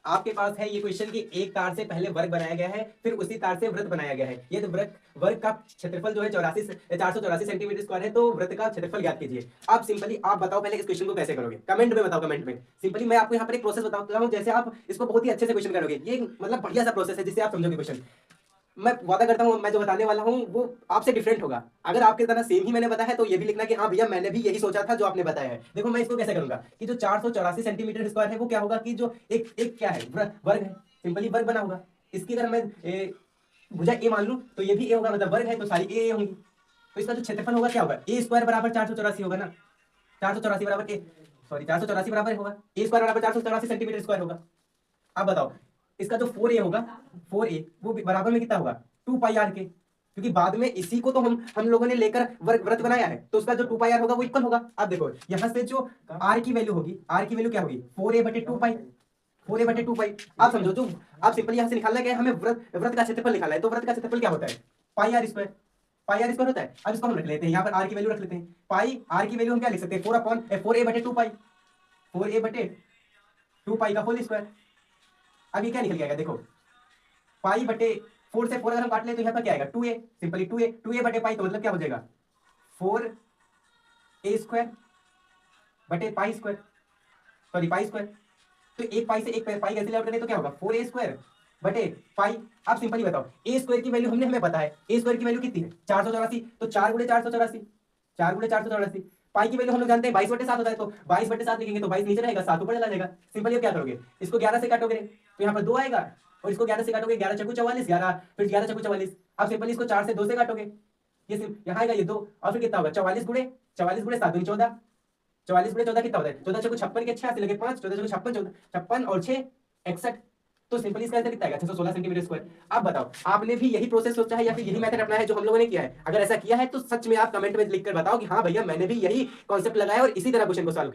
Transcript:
आपके पास है ये क्वेश्चन कि एक तार से पहले वर्ग बनाया गया है, फिर उसी तार से वृत्त बनाया गया है। ये तो वर्ग का क्षेत्रफल जो है 484 सेंटीमीटर स्क्वायर है, तो वृत्त का क्षेत्रफल ज्ञात कीजिए। अब सिंपली आप बताओ पहले इस क्वेश्चन को कैसे करोगे, कमेंट में बताओ। कमेंट में सिंपली मैं आपको यहाँ पर एक प्रोसेस बताता हूँ, जैसे आप इसको बहुत ही अच्छे से क्वेश्चन करोगे। ये मतलब बढ़िया सा प्रोसेस है जिससे आप समझोगे क्वेश्चन। मैं वादा करता हूँ मैं जो बताने वाला हूँ वो आपसे डिफरेंट होगा। अगर आपके तरह सेम ही मैंने बताया है तो ये भी लिखना कि हाँ भैया मैंने भी यही सोचा था जो आपने बताया है। देखो मैं इसको कैसे करूंगा कि जो 484 सेंटीमीटर स्क्वायर है वो क्या होगा कि जो एक एक क्या है, वर्ग है। सिंपली वर्ग बना होगा। इसकी अगर मैं भुजा ए मान लूं तो ये भी ए होगा, मतलब वर्ग है तो सारी ए होंगी। तो इसका जो क्षेत्रफल होगा क्या होगा, ए स्क्वायर बराबर 484 होगा ना। 484 बराबर ए, सॉरी 484 बराबर होगा ए स्क्वायर बराबर 484 सेंटीमीटर स्क्वायर होगा। अब बताओ इसका जो 4a होगा, 4a वो बराबर में कितना होगा, 2 पाई आर के। क्योंकि बाद में इसी को तो हम लोगों ने लेकर वृत्त बनाया है, तो उसका जो 2 पाई आर होगा वो इक्वल होगा। अब देखो यहाँ से जो आर की वैल्यू होगी, आर की वैल्यू क्या होगी, 4a/2 पाई, 4a/2 पाई। आप समझो जो आप सिंपली यहाँ से निकालना क्या है, हमें वृत्त का क्षेत्रफल निकालना है। तो वृत्त का क्षेत्रफल क्या होता है, pi r square. Pi r square होता है। अब इसको हम रख लेते हैं, यहाँ पर आर की वैल्यू रख लेते हैं। पाई आर की वैल्यू हम क्या लिख सकते हैं, 4a/2 पाई, 4a/2 पाई का होल स्क्वायर। अब ये क्या निकल जाएगा, देखो पाई बटे 4 से 4 अगर हम काट ले तो यहाँ पर क्या आएगा, 2a। सिंपली 2a/पाई, तो मतलब क्या हो जाएगा, 4a² बटे pi square, sorry pi square. तो एक पाई से एक पाई कैंसिल आउट करें तो क्या होगा, 4a² बटे पाई। अब सिंपली बताओ ए स्क्वायर की वैल्यू हमें पता है, ए स्क्वायर की वैल्यू कितनी है, 484। तो 4 × 484, 4 × 484। पाई की वैल्यू हम लोग जानते हैं 22/7 होता है, तो 22/7 लिखेंगे तो 22 नीचे रहेगा, 7 ऊपर चला जाएगा। सिंपली अब क्या करोगे, इसको 11 से काटोगे तो यहाँ पर 2 आएगा, और इसको 11 से काटोगे, 11 चक्कू 44, 11 फिर 11 चक्कू 44। अब सिंपली इसको 4 से 2 से काटोगे, ये यहाँ आएगा ये 2, और फिर कितना होगा 44 गुणे 7 दूनी 14, 44 गुणे 14 कितना होता है, 14 चक्कू 56 के 86 लगे 5, 14 चक्कू 56, 56 और 6 61। तो सिंपली इसका आंसर कितना आएगा, 616 सेंटीमीटर स्क्वायर। अब बताओ आपने भी यही प्रोसेस सोचा है या फिर यही मेथड अपनाया है जो हम लोगों ने किया है। अगर ऐसा किया है तो सच में आप कमेंट में लिखकर बताओ कि हाँ भैया मैंने भी यही कॉन्सेप्ट लगाया और इसी तरह क्वेश्चन को सॉल्व